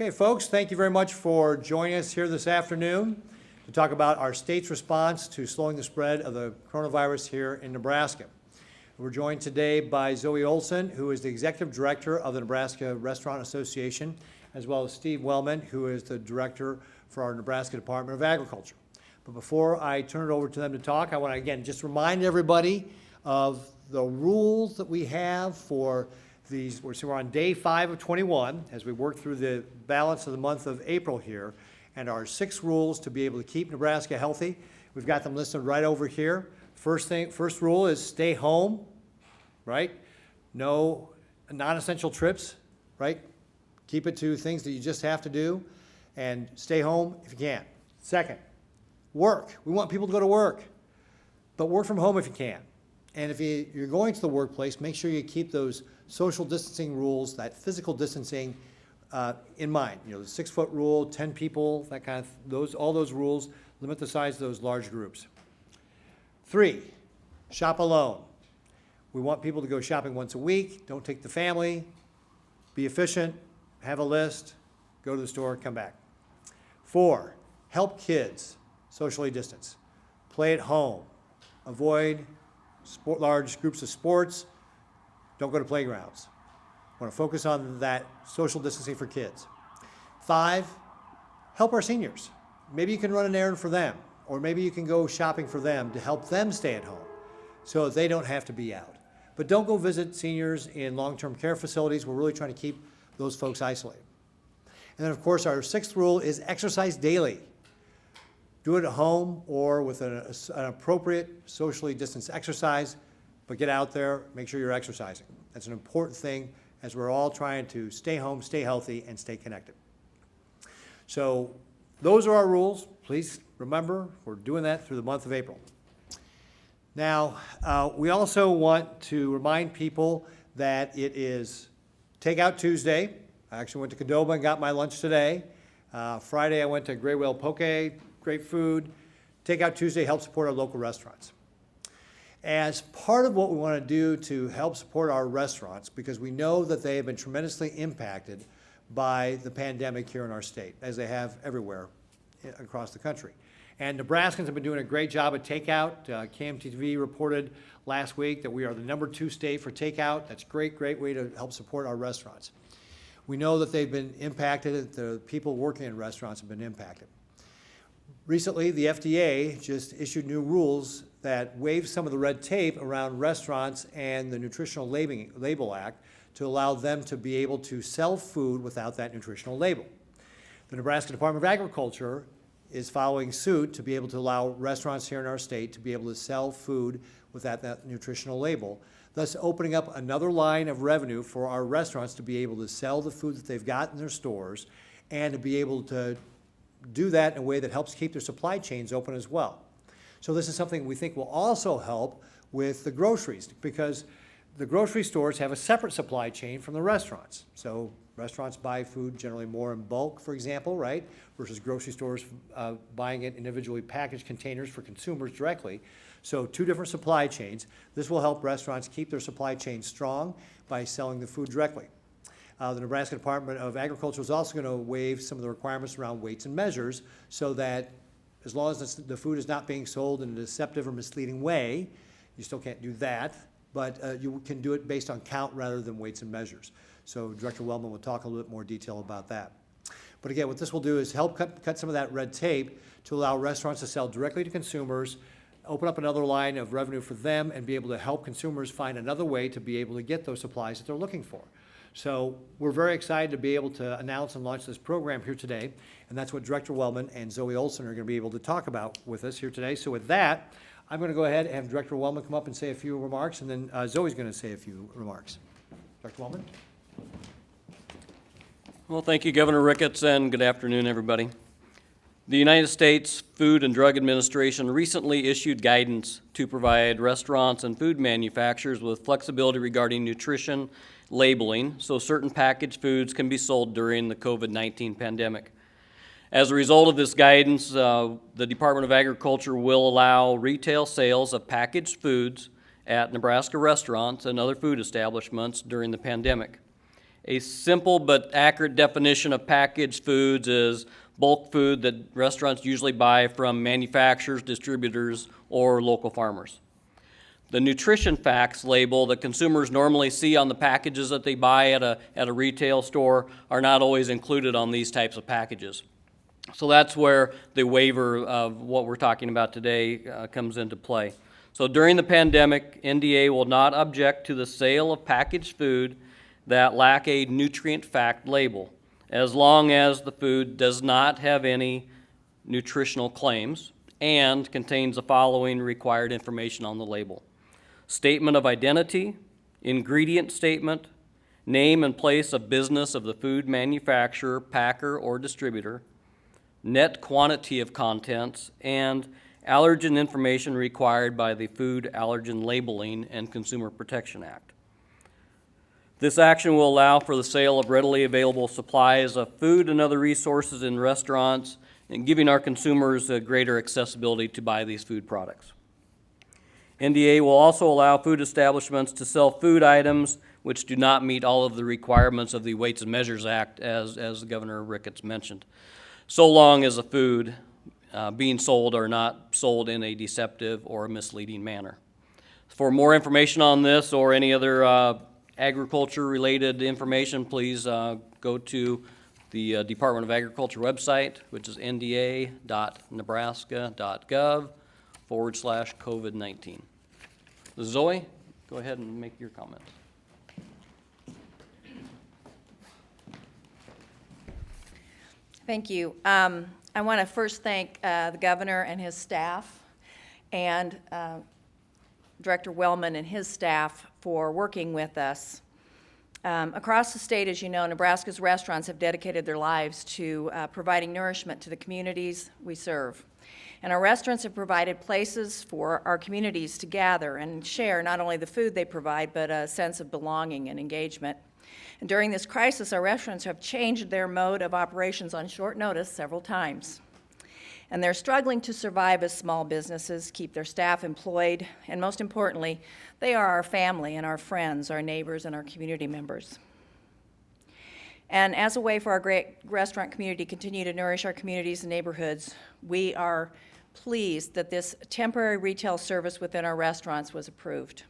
Okay, folks, thank you very much for joining us here this afternoon to talk about our state's response to slowing the spread of the coronavirus here in Nebraska. We're joined today by Zoe Olson, who is the Executive Director of the Nebraska Restaurant Association, as well as Steve Wellman, who is the Director for our Nebraska Department of Agriculture. But before I turn it over to them to talk, I want to again just remind everybody of the rules that we have for these. We're on day 5 of 21 as we work through the balance of the month of April here, and our 6 rules to be able to keep Nebraska healthy. We've got them listed right over here. First rule is stay home, right? No non-essential trips, right? Keep it to things that you just have to do, and stay home if you can. Second, work. We want people to go to work, but work from home if you can. And if you're going to the workplace, make sure you keep those social distancing rules, that physical distancing in mind. You know, the 6-foot rule, 10 people, that kind of, all those rules, limit the size of those large groups. 3, shop alone. We want people to go shopping once a week. Don't take the family. Be efficient, have a list, go to the store, come back. 4, help kids socially distance. Play at home. Avoid large groups of sports. Don't go to playgrounds. Want to focus on that social distancing for kids. 5, help our seniors. Maybe you can run an errand for them, or maybe you can go shopping for them to help them stay at home so that they don't have to be out. But don't go visit seniors in long-term care facilities. We're really trying to keep those folks isolated. And then, of course, our 6th rule is exercise daily. Do it at home or with an appropriate socially distanced exercise, but get out there, make sure you're exercising. That's an important thing as we're all trying to stay home, stay healthy, and stay connected. So those are our rules. Please remember, we're doing that through the month of April. Now, we also want to remind people that it is Takeout Tuesday. I actually went to Qdoba and got my lunch today. Friday, I went to Gray Whale Poke, great food. Takeout Tuesday helps support our local restaurants. As part of what we want to do to help support our restaurants, because we know that they have been tremendously impacted by the pandemic here in our state, as they have everywhere across the country. And Nebraskans have been doing a great job at takeout. KMTV reported last week that we are the #2 state for takeout. That's a great way to help support our restaurants. We know that they've been impacted, the people working in restaurants have been impacted. Recently, the FDA just issued new rules that waive some of the red tape around restaurants and the Nutritional Label Act to allow them to be able to sell food without that nutritional label. The Nebraska Department of Agriculture is following suit to be able to allow restaurants here in our state to be able to sell food without that nutritional label, thus opening up another line of revenue for our restaurants to be able to sell the food that they've got in their stores and to be able to do that in a way that helps keep their supply chains open as well. So this is something we think will also help with the groceries, because the grocery stores have a separate supply chain from the restaurants. So restaurants buy food generally more in bulk, for example, right? Versus grocery stores buying it individually packaged containers for consumers directly. So 2 different supply chains. This will help restaurants keep their supply chain strong by selling the food directly. The Nebraska Department of Agriculture is also going to waive some of the requirements around weights and measures so that as long as the food is not being sold in a deceptive or misleading way, you still can't do that, but you can do it based on count rather than weights and measures. So Director Wellman will talk a little bit more detail about that. But again, what this will do is help cut some of that red tape to allow restaurants to sell directly to consumers, open up another line of revenue for them, and be able to help consumers find another way to be able to get those supplies that they're looking for. So we're very excited to be able to announce and launch this program here today, and that's what Director Wellman and Zoe Olson are going to be able to talk about with us here today. So with that, I'm going to go ahead and have Director Wellman come up and say a few remarks, and then Zoe's going to say a few remarks. Director Wellman? Well, thank you, Governor Ricketts, and good afternoon, everybody. The United States Food and Drug Administration recently issued guidance to provide restaurants and food manufacturers with flexibility regarding nutrition labeling so certain packaged foods can be sold during the COVID-19 pandemic. As a result of this guidance, the Department of Agriculture will allow retail sales of packaged foods at Nebraska restaurants and other food establishments during the pandemic. A simple but accurate definition of packaged foods is bulk food that restaurants usually buy from manufacturers, distributors, or local farmers. The nutrition facts label that consumers normally see on the packages that they buy at a retail store are not always included on these types of packages. So that's where the waiver of what we're talking about today comes into play. So during the pandemic, NDA will not object to the sale of packaged food that lack a nutrient fact label, as long as the food does not have any nutritional claims and contains the following required information on the label: statement of identity, ingredient statement, name and place of business of the food manufacturer, packer, or distributor, net quantity of contents, and allergen information required by the Food Allergen Labeling and Consumer Protection Act. This action will allow for the sale of readily available supplies of food and other resources in restaurants and giving our consumers a greater accessibility to buy these food products. NDA will also allow food establishments to sell food items which do not meet all of the requirements of the Weights and Measures Act, as Governor Ricketts mentioned, so long as the food being sold are not sold in a deceptive or misleading manner. For more information on this or any other agriculture-related information, please go to the Department of Agriculture website, which is nda.nebraska.gov/COVID-19. Zoe, go ahead and make your comments. Thank you. I want to first thank the governor and his staff and Director Wellman and his staff for working with us. Across the state, as you know, Nebraska's restaurants have dedicated their lives to providing nourishment to the communities we serve. And our restaurants have provided places for our communities to gather and share not only the food they provide, but a sense of belonging and engagement. And during this crisis, our restaurants have changed their mode of operations on short notice several times. And they're struggling to survive as small businesses, keep their staff employed, and most importantly, they are our family and our friends, our neighbors, and our community members. And as a way for our great restaurant community to continue to nourish our communities and neighborhoods, we are pleased that this temporary retail service within our restaurants was approved.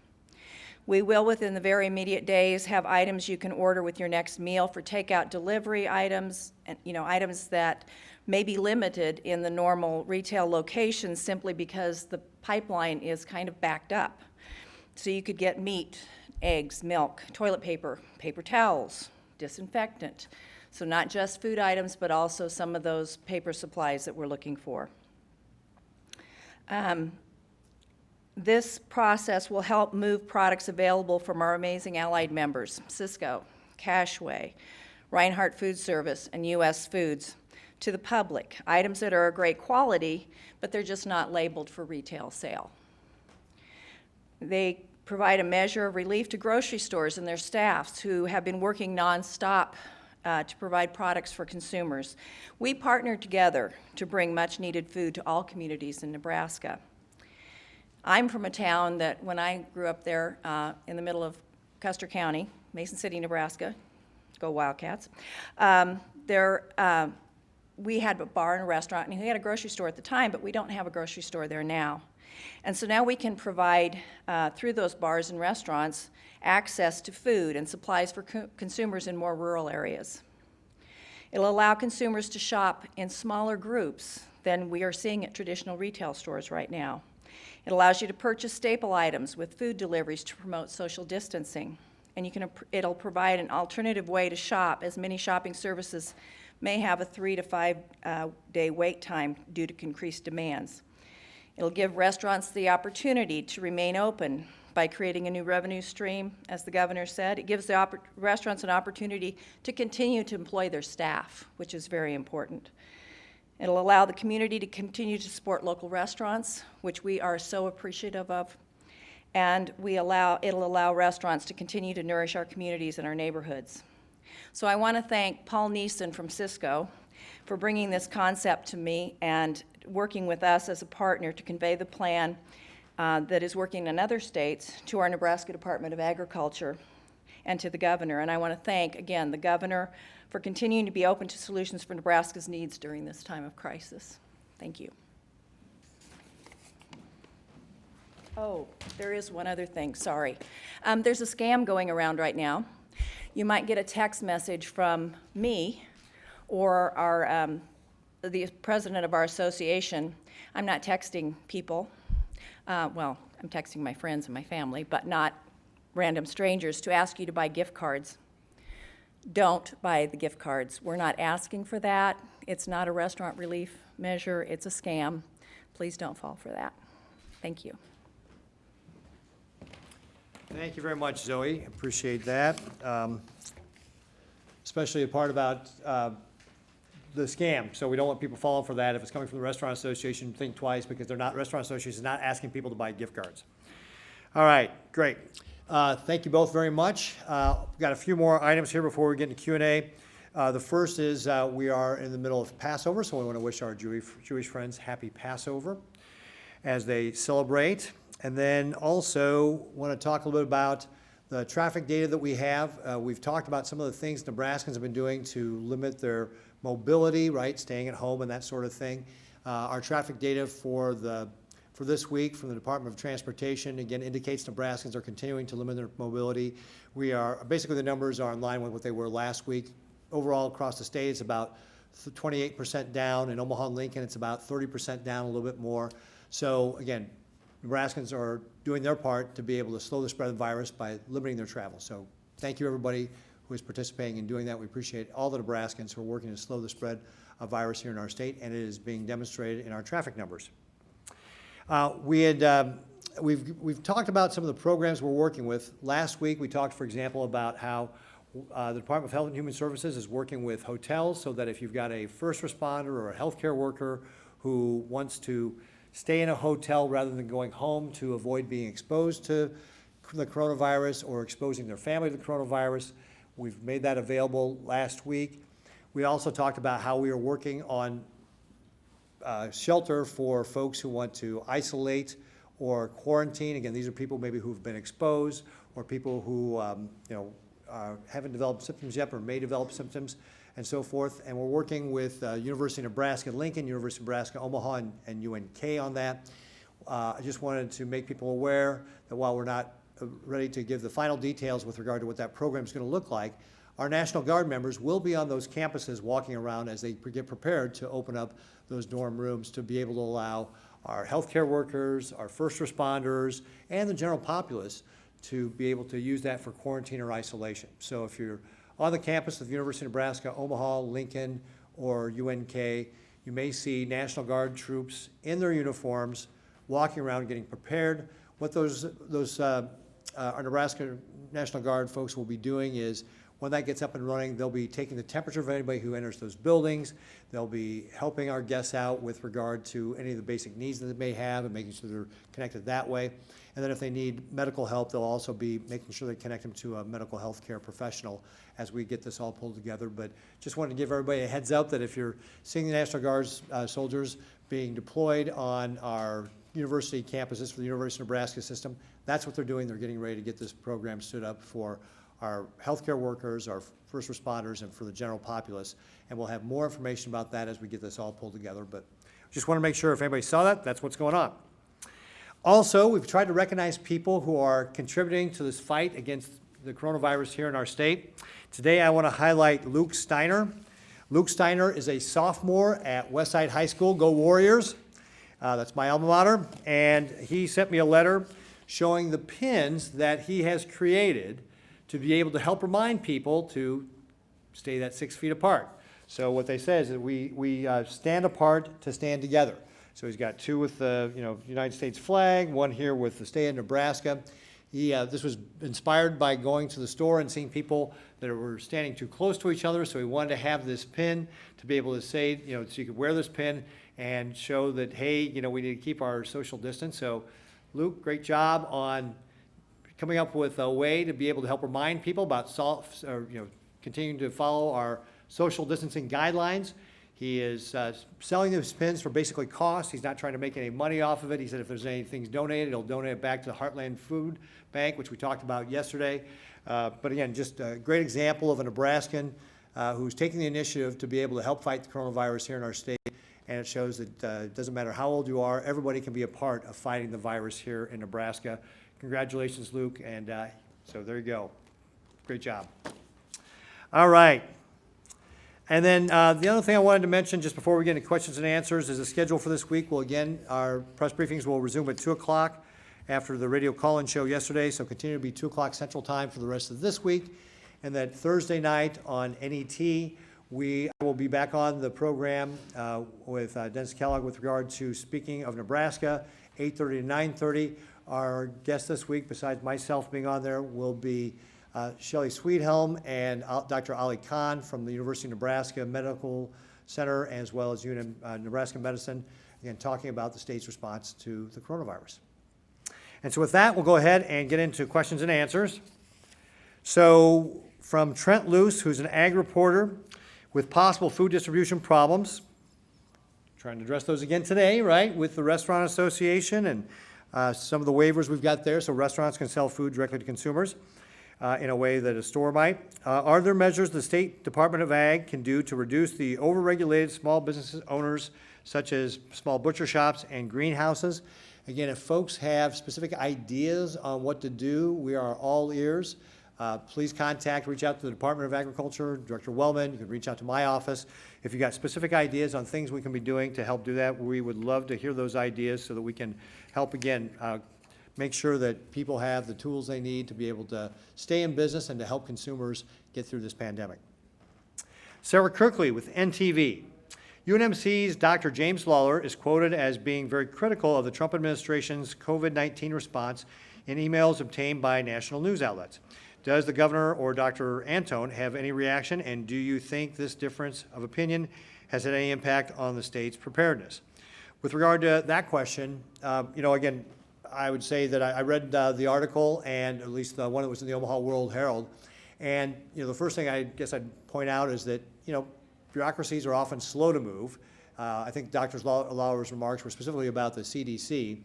We will, within the very immediate days, have items you can order with your next meal for takeout delivery items, and items that may be limited in the normal retail locations simply because the pipeline is kind of backed up. So you could get meat, eggs, milk, toilet paper, paper towels, disinfectant. So not just food items, but also some of those paper supplies that we're looking for. This process will help move products available from our amazing allied members, Cisco, Cashway, Reinhardt Food Service, and U.S. Foods, to the public. Items that are of great quality, but they're just not labeled for retail sale. They provide a measure of relief to grocery stores and their staffs who have been working nonstop to provide products for consumers. We partnered together to bring much-needed food to all communities in Nebraska. I'm from a town that, when I grew up there in the middle of Custer County, Mason City, Nebraska, go Wildcats, we had a bar and a restaurant, and we had a grocery store at the time, but we don't have a grocery store there now. And so now we can provide, through those bars and restaurants, access to food and supplies for consumers in more rural areas. It'll allow consumers to shop in smaller groups than we are seeing at traditional retail stores right now. It allows you to purchase staple items with food deliveries to promote social distancing. And it'll provide an alternative way to shop, as many shopping services may have a 3 to 5 day wait time due to increased demands. It'll give restaurants the opportunity to remain open by creating a new revenue stream, as the governor said. It gives the restaurants an opportunity to continue to employ their staff, which is very important. It'll allow the community to continue to support local restaurants, which we are so appreciative of, and it'll allow restaurants to continue to nourish our communities and our neighborhoods. So I want to thank Paul Neeson from Cisco for bringing this concept to me and working with us as a partner to convey the plan that is working in other states to our Nebraska Department of Agriculture and to the governor. And I want to thank, again, the governor for continuing to be open to solutions for Nebraska's needs during this time of crisis. Thank you. Oh, there is one other thing, sorry. There's a scam going around right now. You might get a text message from me or the president of our association. I'm not texting people. Well, I'm texting my friends and my family, but not random strangers to ask you to buy gift cards. Don't buy the gift cards. We're not asking for that. It's not a restaurant relief measure. It's a scam. Please don't fall for that. Thank you. Thank you very much, Zoe. Appreciate that. Especially the part about the scam. So we don't want people falling for that. If it's coming from the Restaurant Association, think twice, because they're not, Restaurant Association is not asking people to buy gift cards. All right, great. Thank you both very much. We've got a few more items here before we get into Q&A. The first is we are in the middle of Passover, so we want to wish our Jewish friends happy Passover as they celebrate. And then also want to talk a little bit about the traffic data that we have. We've talked about some of the things Nebraskans have been doing to limit their mobility, right, staying at home and that sort of thing. Our traffic data for this week from the Department of Transportation, again, indicates Nebraskans are continuing to limit their mobility. Basically the numbers are in line with what they were last week. Overall, across the state, it's about 28% down. In Omaha and Lincoln, it's about 30% down, a little bit more. So again, Nebraskans are doing their part to be able to slow the spread of the virus by limiting their travel. So thank you, everybody who is participating in doing that. We appreciate all the Nebraskans who are working to slow the spread of virus here in our state, and it is being demonstrated in our traffic numbers. We've talked about some of the programs we're working with. Last week, we talked, for example, about how the Department of Health and Human Services is working with hotels so that if you've got a first responder or a healthcare worker who wants to stay in a hotel rather than going home to avoid being exposed to the coronavirus or exposing their family to the coronavirus, we've made that available last week. We also talked about how we are working on shelter for folks who want to isolate or quarantine. Again, these are people maybe who've been exposed or people who haven't developed symptoms yet or may develop symptoms and so forth. And we're working with University of Nebraska-Lincoln, University of Nebraska-Omaha, and UNK on that. I just wanted to make people aware that while we're not ready to give the final details with regard to what that program is going to look like, our National Guard members will be on those campuses walking around as they get prepared to open up those dorm rooms to be able to allow our healthcare workers, our first responders, and the general populace to be able to use that for quarantine or isolation. So if you're on the campus of the University of Nebraska, Omaha, Lincoln, or UNK, you may see National Guard troops in their uniforms walking around getting prepared. What our Nebraska National Guard folks will be doing is when that gets up and running, they'll be taking the temperature of anybody who enters those buildings. They'll be helping our guests out with regard to any of the basic needs that they may have and making sure they're connected that way. And then if they need medical help, they'll also be making sure they connect them to a medical health care professional as we get this all pulled together. But just wanted to give everybody a heads up that if you're seeing the National Guard's soldiers being deployed on our university campuses for the University of Nebraska system, that's what they're doing. They're getting ready to get this program stood up for our healthcare workers, our first responders, and for the general populace. And we'll have more information about that as we get this all pulled together. But just want to make sure if anybody saw that, that's what's going on. Also, we've tried to recognize people who are contributing to this fight against the coronavirus here in our state. Today, I want to highlight Luke Steiner. Luke Steiner is a sophomore at Westside High School. Go Warriors. That's my alma mater. And he sent me a letter showing the pins that he has created to be able to help remind people to stay that 6 feet apart. So what they say is that we stand apart to stand together. So he's got two with the United States flag, one here with the state of Nebraska. This was inspired by going to the store and seeing people that were standing too close to each other. So he wanted to have this pin to be able to say, so you could wear this pin and show that, hey, we need to keep our social distance. So Luke, great job on coming up with a way to be able to help remind people about continuing to follow our social distancing guidelines. He is selling those pins for basically cost. He's not trying to make any money off of it. He said if there's anything donated, he'll donate it back to the Heartland Food Bank, which we talked about yesterday. But again, just a great example of a Nebraskan who's taking the initiative to be able to help fight the coronavirus here in our state. And it shows that it doesn't matter how old you are, everybody can be a part of fighting the virus here in Nebraska. Congratulations, Luke, and so there you go. Great job. All right. And then the other thing I wanted to mention just before we get into questions and answers is the schedule for this week. Well, again, our press briefings will resume at 2 o'clock after the radio call-in show yesterday, so continue to be 2 o'clock Central Time for the rest of this week. And then Thursday night on NET, we will be back on the program with Dennis Kellogg with regard to Speaking of Nebraska, 8:30 to 9:30. Our guests this week, besides myself being on there, will be Shelley Sweethelm and Dr. Ali Khan from the University of Nebraska Medical Center, as well as Nebraska Medicine, again, talking about the state's response to the coronavirus. And so with that, we'll go ahead and get into questions and answers. So from Trent Luce, who's an ag reporter, with possible food distribution problems, trying to address those again today, right, with the Restaurant Association and some of the waivers we've got there, so restaurants can sell food directly to consumers in a way that a store might. Are there measures the State Department of Ag can do to reduce the overregulated small business owners, such as small butcher shops and greenhouses? Again, if folks have specific ideas on what to do, we are all ears. Please reach out to the Department of Agriculture, Director Wellman. You can reach out to my office. If you've got specific ideas on things we can be doing to help do that, we would love to hear those ideas so that we can help, again, make sure that people have the tools they need to be able to stay in business and to help consumers get through this pandemic. Sarah Kirkley with NTV. UNMC's Dr. James Lawler is quoted as being very critical of the Trump administration's COVID-19 response in emails obtained by national news outlets. Does the governor or Dr. Antone have any reaction, and do you think this difference of opinion has had any impact on the state's preparedness? With regard to that question, again, I would say that I read the article, and at least the one that was in the Omaha World Herald, and the first thing I guess I'd point out is that bureaucracies are often slow to move. I think Dr. Lawler's remarks were specifically about the CDC.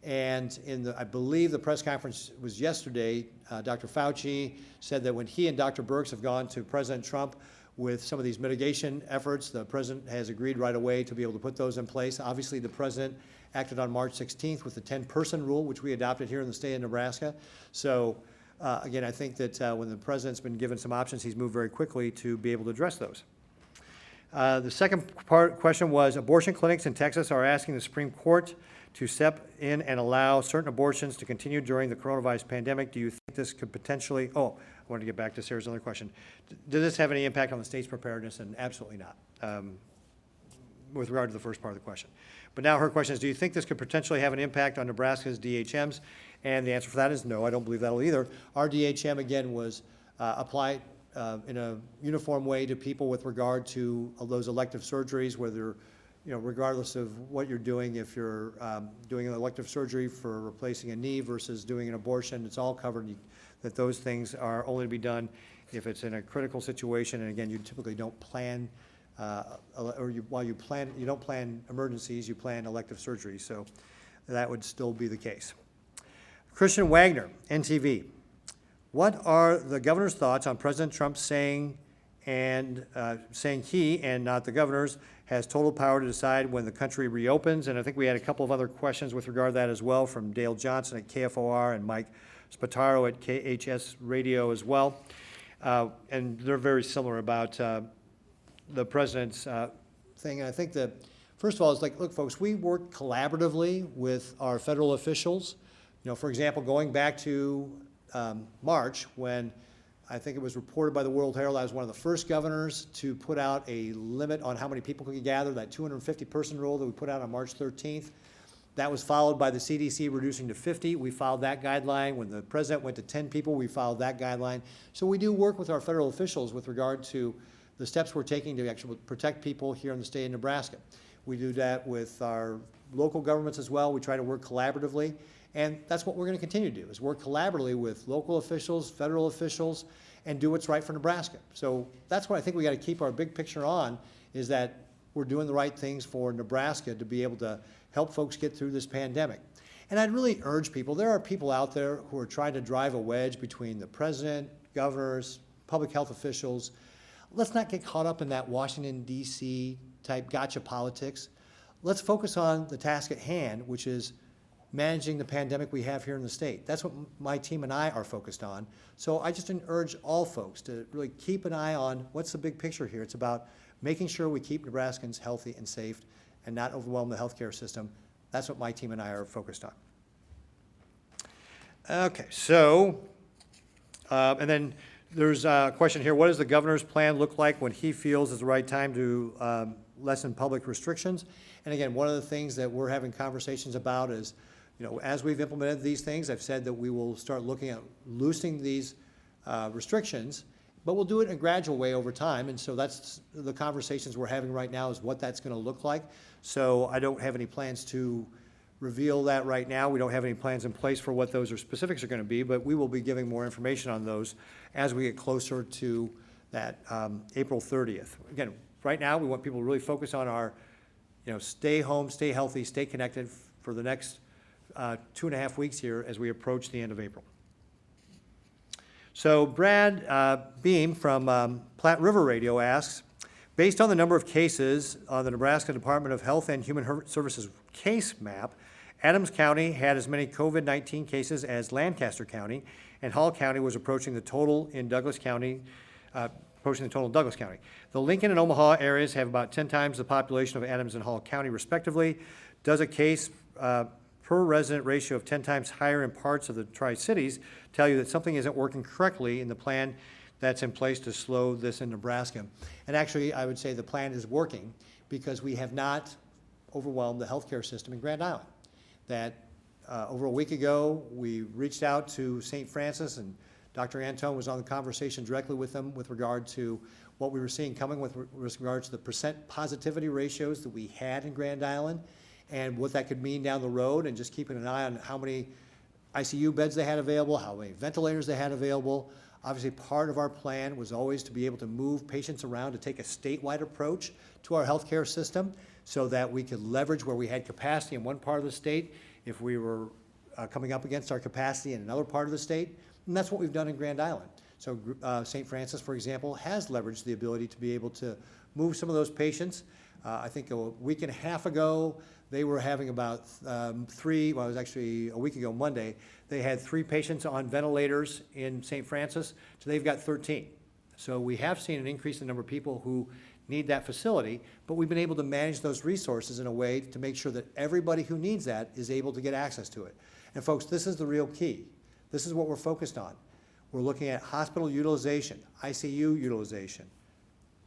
And I believe the press conference was yesterday, Dr. Fauci said that when he and Dr. Birx have gone to President Trump with some of these mitigation efforts, the president has agreed right away to be able to put those in place. Obviously, the president acted on March 16th with the 10-person rule, which we adopted here in the state of Nebraska. So again, I think that when the president's been given some options, he's moved very quickly to be able to address those. The second question was, abortion clinics in Texas are asking the Supreme Court to step in and allow certain abortions to continue during the coronavirus pandemic. Do you think this could potentially, I wanted to get back to Sarah's other question. Does this have any impact on the state's preparedness? And absolutely not, with regard to the first part of the question. But now her question is, do you think this could potentially have an impact on Nebraska's DHMs? And the answer for that is no, I don't believe that'll either. Our DHM, again, was applied in a uniform way to people with regard to those elective surgeries, whether regardless of what you're doing, if you're doing an elective surgery for replacing a knee versus doing an abortion, it's all covered, that those things are only to be done if it's in a critical situation. And again, you typically don't plan, you don't plan emergencies, you plan elective surgeries. So that would still be the case. Christian Wagner, NTV. What are the governor's thoughts on President Trump saying he and not the governors has total power to decide when the country reopens? And I think we had a couple of other questions with regard to that as well from Dale Johnson at KFOR and Mike Spataro at KHS Radio as well. And they're very similar about the president's thing. And I think that, first of all, it's like, look, folks, we work collaboratively with our federal officials. For example, going back to March, when I think it was reported by the World Herald, I was one of the first governors to put out a limit on how many people could gather, that 250-person rule that we put out on March 13th. That was followed by the CDC reducing to 50. We followed that guideline. When the president went to 10 people, we followed that guideline. So we do work with our federal officials with regard to the steps we're taking to actually protect people here in the state of Nebraska. We do that with our local governments as well. We try to work collaboratively. And that's what we're going to continue to do, is work collaboratively with local officials, federal officials, and do what's right for Nebraska. So that's what I think we got to keep our big picture on, is that we're doing the right things for Nebraska to be able to help folks get through this pandemic. And I'd really urge people, there are people out there who are trying to drive a wedge between the president, governors, public health officials. Let's not get caught up in that Washington, D.C. type gotcha politics. Let's focus on the task at hand, which is managing the pandemic we have here in the state. That's what my team and I are focused on. So I just urge all folks to really keep an eye on what's the big picture here. It's about making sure we keep Nebraskans healthy and safe and not overwhelm the healthcare system. That's what my team and I are focused on. Okay, so, and then there's a question here. What does the governor's plan look like when he feels is the right time to lessen public restrictions? And again, one of the things that we're having conversations about is, you know, as we've implemented these things, I've said that we will start looking at loosening these restrictions, but we'll do it in a gradual way over time. And so that's the conversations we're having right now, is what that's going to look like. So I don't have any plans to reveal that right now. We don't have any plans in place for what those specifics are going to be, but we will be giving more information on those as we get closer to that April 30th. Again, right now we want people to really focus on our, you know, stay home, stay healthy, stay connected for the next 2.5 weeks here as we approach the end of April. So Brad Beam from Platte River Radio asks, based on the number of cases on the Nebraska Department of Health and Human Services case map, Adams County had as many COVID-19 cases as Lancaster County, and Hall County was approaching the total in Douglas County, The Lincoln and Omaha areas have about 10 times the population of Adams and Hall County respectively. Does a case per resident ratio of 10 times higher in parts of the Tri-Cities tell you that something isn't working correctly in the plan that's in place to slow this in Nebraska? And actually, I would say the plan is working because we have not overwhelmed the healthcare system in Grand Island. That over a week ago, we reached out to St. Francis, and Dr. Antone was on the conversation directly with them with regard to what we were seeing coming with regards to the percent positivity ratios that we had in Grand Island and what that could mean down the road, and just keeping an eye on how many ICU beds they had available, how many ventilators they had available. Obviously, part of our plan was always to be able to move patients around, to take a statewide approach to our healthcare system so that we could leverage where we had capacity in one part of the state if we were coming up against our capacity in another part of the state. And that's what we've done in Grand Island. So St. Francis, for example, has leveraged the ability to be able to move some of those patients. I think a week and a half ago, they were having about it was actually a week ago Monday, they had 3 patients on ventilators in St. Francis, so they've got 13. So we have seen an increase in the number of people who need that facility, but we've been able to manage those resources in a way to make sure that everybody who needs that is able to get access to it. And folks, this is the real key. This is what we're focused on. We're looking at hospital utilization, ICU utilization,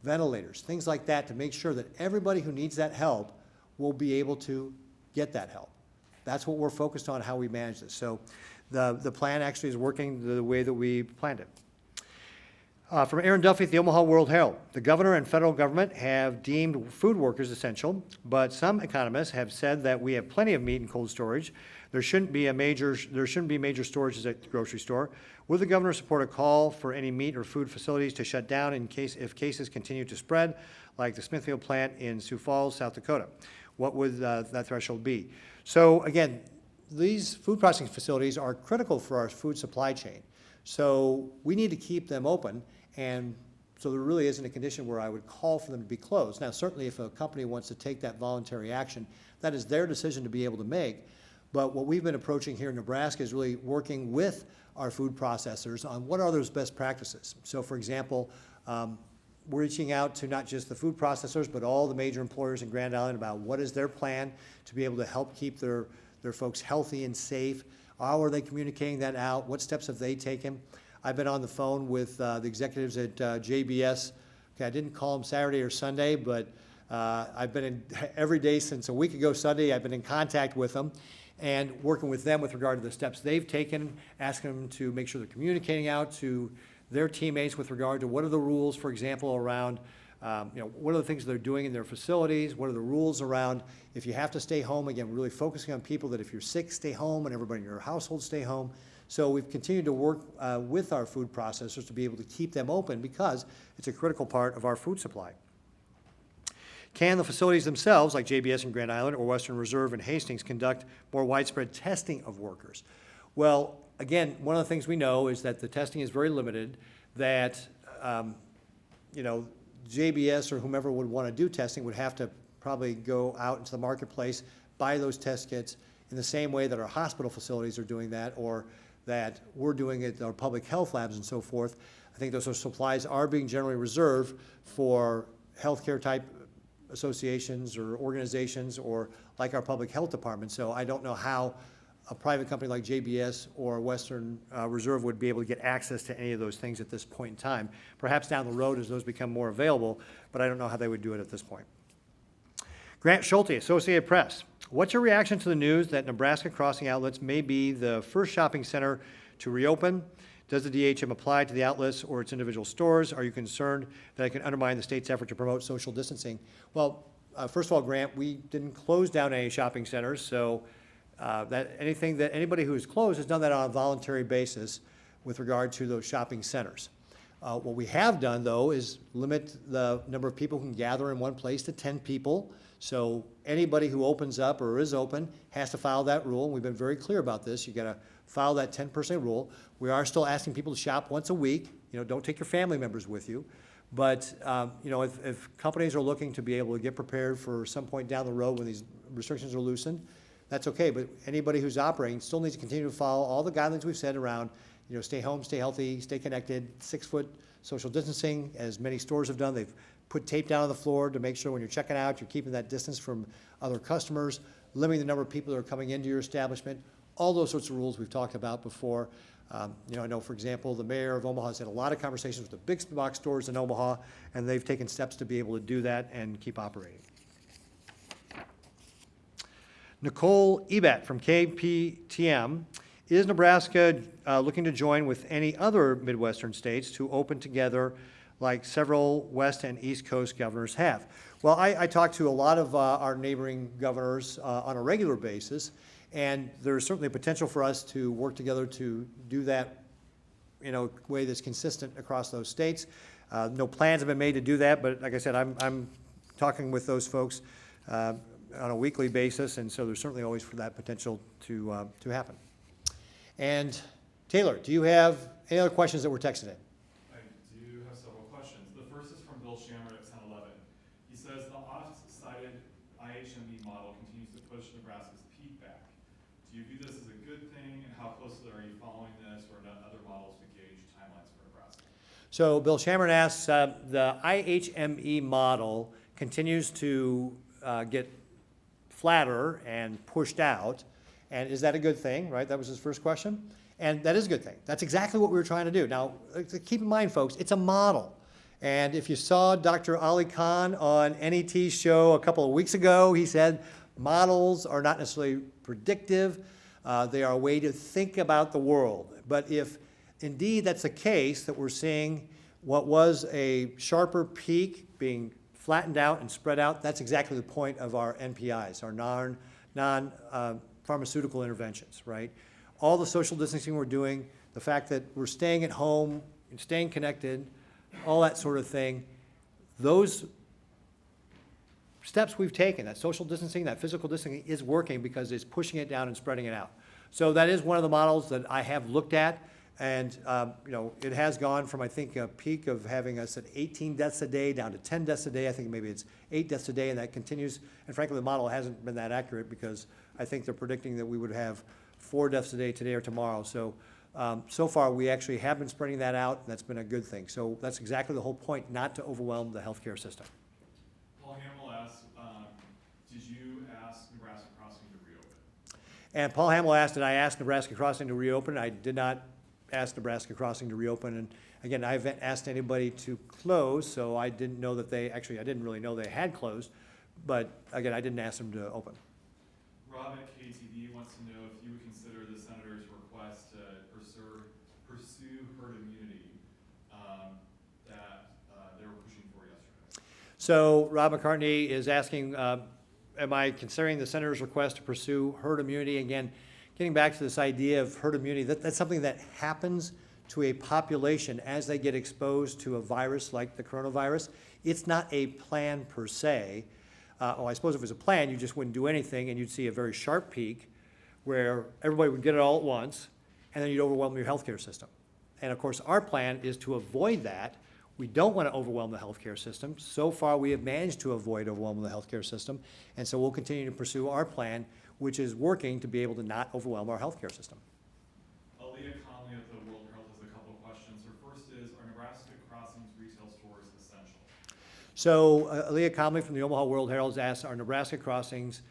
ventilators, things like that, to make sure that everybody who needs that help will be able to get that help. That's what we're focused on, how we manage this. So the plan actually is working the way that we planned it. From Aaron Duffy at the Omaha World Herald, the governor and federal government have deemed food workers essential, but some economists have said that we have plenty of meat in cold storage. There shouldn't be major storages at the grocery store. Will the governor support a call for any meat or food facilities to shut down if cases continue to spread, like the Smithfield plant in Sioux Falls, South Dakota? What would that threshold be? So again, these food processing facilities are critical for our food supply chain. So we need to keep them open, and so there really isn't a condition where I would call for them to be closed. Now, certainly if a company wants to take that voluntary action, that is their decision to be able to make. But what we've been approaching here in Nebraska is really working with our food processors on what are those best practices. So for example, we're reaching out to not just the food processors, but all the major employers in Grand Island about what is their plan to be able to help keep their folks healthy and safe. How are they communicating that out? What steps have they taken? I've been on the phone with the executives at JBS. Okay, I didn't call them Saturday or Sunday, but I've been in every day since a week ago Sunday. I've been in contact with them and working with them with regard to the steps they've taken, asking them to make sure they're communicating out to their teammates with regard to what are the rules, for example, around what are the things they're doing in their facilities, what are the rules around if you have to stay home. Again, really focusing on people that if you're sick, stay home, and everybody in your household stay home. So we've continued to work with our food processors to be able to keep them open because it's a critical part of our food supply. Can the facilities themselves, like JBS in Grand Island or Western Reserve in Hastings, conduct more widespread testing of workers? Well, again, one of the things we know is that the testing is very limited, that, you know, JBS or whomever would want to do testing would have to probably go out into the marketplace, buy those test kits in the same way that our hospital facilities are doing that, or that we're doing it, our public health labs and so forth. I think those supplies are being generally reserved for healthcare type associations or organizations, or like our public health department. So I don't know how a private company like JBS or Western Reserve would be able to get access to any of those things at this point in time. Perhaps down the road as those become more available, but I don't know how they would do it at this point. Grant Schulte, Associated Press. What's your reaction to the news that Nebraska Crossing Outlets may be the first shopping center to reopen? Does the DHM apply to the outlets or its individual stores? Are you concerned that it can undermine the state's effort to promote social distancing? Well, first of all, Grant, we didn't close down any shopping centers, so anybody who is closed has done that on a voluntary basis with regard to those shopping centers. What we have done, though, is limit the number of people who can gather in one place to 10 people. So anybody who opens up or is open has to follow that rule. We've been very clear about this. You got to follow that 10% rule. We are still asking people to shop once a week. You know, don't take your family members with you. But you know, if companies are looking to be able to get prepared for some point down the road when these restrictions are loosened, that's okay. But anybody who's operating still needs to continue to follow all the guidelines we've said around, you know, stay home, stay healthy, stay connected, 6 foot social distancing, as many stores have done. They've put tape down on the floor to make sure when you're checking out, you're keeping that distance from other customers, limiting the number of people that are coming into your establishment, all those sorts of rules we've talked about before. You know, I know, for example, the mayor of Omaha has had a lot of conversations with the big box stores in Omaha, and they've taken steps to be able to do that and keep operating. Nicole Ebet from KPTM. Is Nebraska looking to join with any other Midwestern states to open together like several West and East Coast governors have? Well, I talk to a lot of our neighboring governors on a regular basis, and there's certainly a potential for us to work together to do that in a way that's consistent across those states. No plans have been made to do that, but like I said, I'm talking with those folks on a weekly basis, and so there's certainly always for that potential to happen. And Taylor, do you have any other questions that were texted in? I do have several questions. The first is from Bill Shammer at 1011. He says the oft-cited IHME model continues to push Nebraska's peak back. Do you view this as a good thing, and how closely are you following this or other models to gauge timelines for Nebraska? So Bill Shammer asks, the IHME model continues to get flatter and pushed out. And is that a good thing, right? That was his first question. And that is a good thing. That's exactly what we were trying to do. Now, keep in mind, folks, it's a model. And if you saw Dr. Ali Khan on NET's show a couple of weeks ago, he said models are not necessarily predictive. They are a way to think about the world. But if indeed that's the case, that we're seeing what was a sharper peak being flattened out and spread out, that's exactly the point of our NPIs, our non-pharmaceutical interventions, right? All the social distancing we're doing, the fact that we're staying at home and staying connected, all that sort of thing, those steps we've taken, that social distancing, that physical distancing is working because it's pushing it down and spreading it out. So that is one of the models that I have looked at, and you know, it has gone from, I think, a peak of having us at 18 deaths a day down to 10 deaths a day. I think maybe it's 8 deaths a day, and that continues. And frankly, the model hasn't been that accurate because I think they're predicting that we would have 4 deaths a day today or tomorrow. So, so far, we actually have been spreading that out, and that's been a good thing. So that's exactly the whole point, not to overwhelm the healthcare system. Paul Harrell asks, did you ask Nebraska Crossing to reopen? And Paul Hamill asked, did I ask Nebraska Crossing to reopen? I did not ask Nebraska Crossing to reopen. And again, I haven't asked anybody to close, so I didn't know that they, actually, I didn't really know they had closed. But again, I didn't ask them to open. Rob at KTV wants to know if you would consider the senator's request to pursue herd immunity that they were pushing for yesterday. So Rob McCartney is asking, am I considering the senator's request to pursue herd immunity? Again, getting back to this idea of herd immunity, that's something that happens to a population as they get exposed to a virus like the coronavirus. It's not a plan per se. I suppose if it was a plan, you just wouldn't do anything, and you'd see a very sharp peak where everybody would get it all at once, and then you'd overwhelm your healthcare system. And of course, our plan is to avoid that. We don't want to overwhelm the healthcare system. So far, we have managed to avoid overwhelming the healthcare system, and so we'll continue to pursue our plan, which is working to be able to not overwhelm our healthcare system. Aaliyah Conley at the World Herald has a couple of questions. Her first is, are Nebraska Crossings retail stores essential? So Aaliyah Conley from the Omaha World Herald has asked, are Nebraska Crossings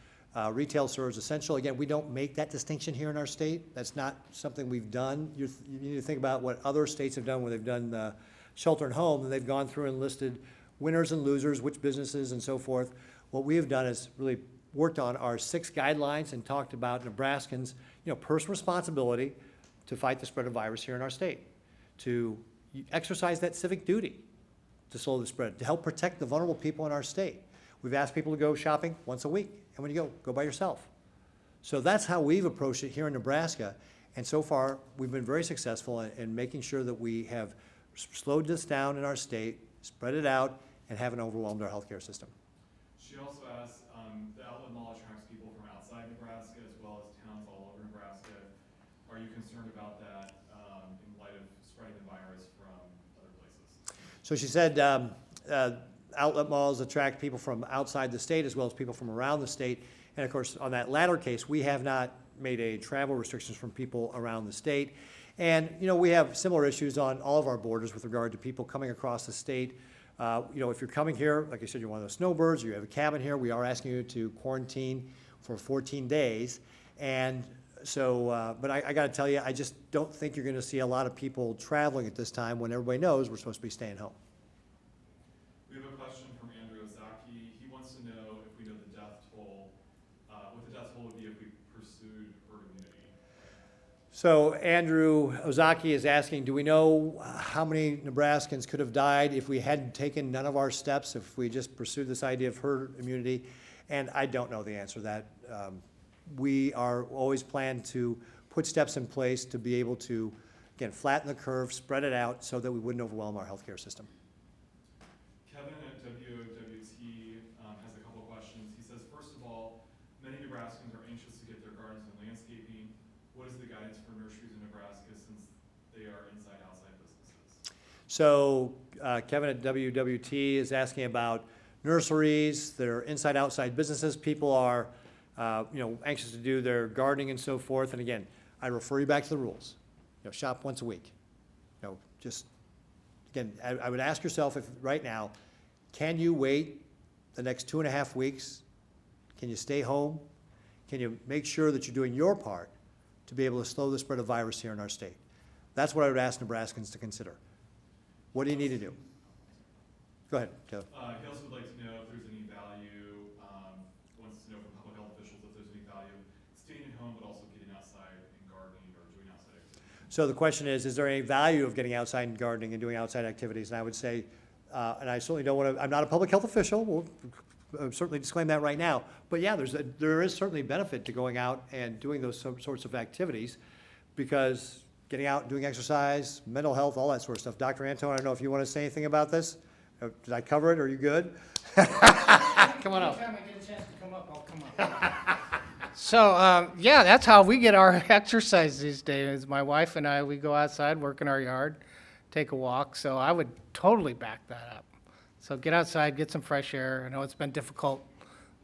retail stores essential? Again, we don't make that distinction here in our state. That's not something we've done. You need to think about what other states have done when they've done shelter and home, and they've gone through and listed winners and losers, which businesses and so forth. What we have done is really worked on our 6 guidelines and talked about Nebraskans, personal responsibility to fight the spread of virus here in our state, to exercise that civic duty to slow the spread, to help protect the vulnerable people in our state. We've asked people to go shopping once a week, and when you go by yourself. So that's how we've approached it here in Nebraska, and so far, we've been very successful in making sure that we have slowed this down in our state, spread it out, and haven't overwhelmed our healthcare system. She also asks, the outlet mall attracts people from outside Nebraska as well as towns all over Nebraska. Are you concerned about that in light of spreading the virus from other places? So she said outlet malls attract people from outside the state as well as people from around the state. And of course, on that latter case, we have not made a travel restrictions from people around the state. And, we have similar issues on all of our borders with regard to people coming across the state. If you're coming here, like I said, you're one of those snowbirds, or you have a cabin here, we are asking you to quarantine for 14 days. And so, but I gotta tell you, I just don't think you're gonna see a lot of people traveling at this time when everybody knows we're supposed to be staying home. We have a question from Andrew Ozaki. He wants to know if we know the death toll, what the death toll would be if we pursued herd immunity. So Andrew Ozaki is asking, do we know how many Nebraskans could have died if we hadn't taken none of our steps, if we just pursued this idea of herd immunity? And I don't know the answer to that. We are always plan to put steps in place to be able to, again, flatten the curve, spread it out so that we wouldn't overwhelm our healthcare system. Kevin at WOWT has a couple of questions. He says, first of all, many Nebraskans are anxious to get their gardens and landscaping. What is the guidance for nurseries in Nebraska since they are inside-outside businesses? So Kevin at WWT is asking about nurseries, they're inside-outside businesses. People are, anxious to do their gardening and so forth. And again, I refer you back to the rules. Shop once a week. Again, I would ask yourself if right now, can you wait the next 2.5 weeks? Can you stay home? Can you make sure that you're doing your part to be able to slow the spread of virus here in our state? That's what I would ask Nebraskans to consider. What do you need to do? Go ahead, Kevin. He also would like to know if there's any value, wants to know from public health officials if there's any value staying at home but also getting outside and gardening or doing outside activities. So the question is there any value of getting outside and gardening and doing outside activities? And I would say, and I certainly don't want to, I'm not a public health official, we'll certainly disclaim that right now, but yeah, there is certainly benefit to going out and doing those sorts of activities, because getting out and doing exercise, mental health, all that sort of stuff. Dr. Anton, I don't know if you want to say anything about this? Did I cover it? Are you good? Come on up. Anytime I get a chance to come up, I'll come up. So, yeah, that's how we get our exercise these days. My wife and I, we go outside, work in our yard, take a walk. So I would totally back that up. So get outside, get some fresh air. I know it's been difficult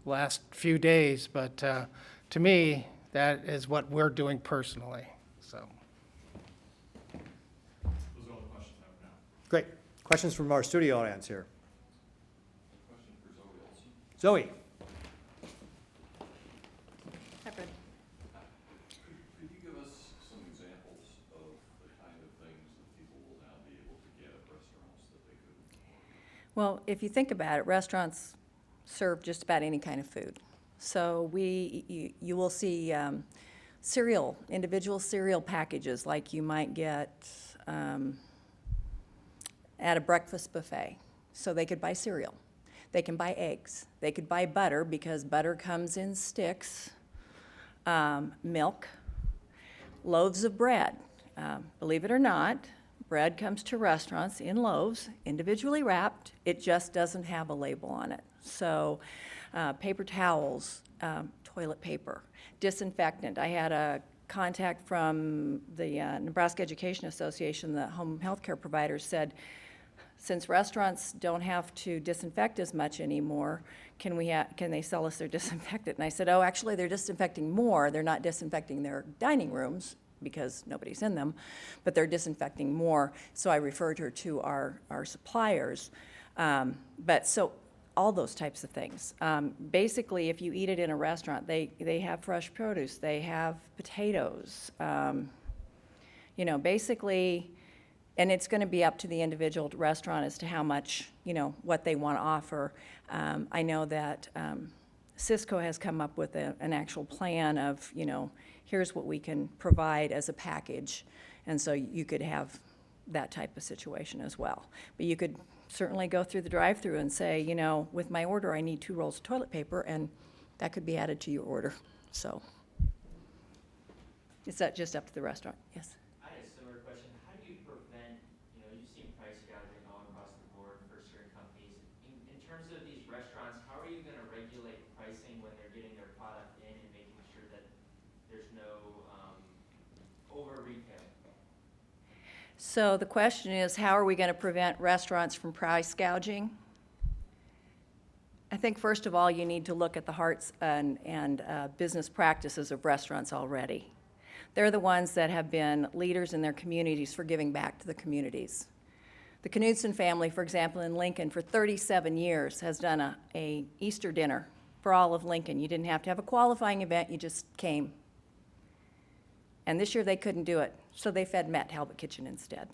the last few days, but to me, that is what we're doing personally. So. Those are all the questions I have for now. Great. Questions from our studio audience here. Question for Zoe Olson. Zoe. Hi, Fred. Could you give us some examples of the kind of things that people will now be able to get at restaurants that they couldn't before? Well, if you think about it, restaurants serve just about any kind of food. So you will see individual cereal packages like you might get at a breakfast buffet. So they could buy cereal. They can buy eggs. They could buy butter because butter comes in sticks, milk, loaves of bread. Believe it or not, bread comes to restaurants in loaves, individually wrapped. It just doesn't have a label on it. So paper towels, toilet paper, disinfectant. I had a contact from the Nebraska Education Association, the home health care providers said, since restaurants don't have to disinfect as much anymore, can they sell us their disinfectant? And I said, oh, actually, they're disinfecting more. They're not disinfecting their dining rooms because nobody's in them, but they're disinfecting more. So I referred her to our suppliers. But so all those types of things. Basically, if you eat it in a restaurant, they have fresh produce, they have potatoes, you know, basically, and it's going to be up to the individual restaurant as to how much, you know, what they want to offer. I know that Cisco has come up with an actual plan of, you know, here's what we can provide as a package, and so you could have that type of situation as well. But you could certainly go through the drive-through and say, you know, with my order, I need 2 rolls of toilet paper, and that could be added to your order. So it's that just up to the restaurant. Yes. I had a similar question. How do you prevent, you know, you've seen price gouging all across the board for certain companies. In terms of these restaurants, how are you going to regulate pricing when they're getting their product in and making sure that there's no over-retailing? So the question is, how are we going to prevent restaurants from price gouging? I think first of all, you need to look at the hearts and business practices of restaurants already. They're the ones that have been leaders in their communities for giving back to the communities. The Knudsen family, for example, in Lincoln, for 37 years has done a Easter dinner for all of Lincoln. You didn't have to have a qualifying event, you just came. And this year they couldn't do it, so they fed Met Talbot Kitchen instead.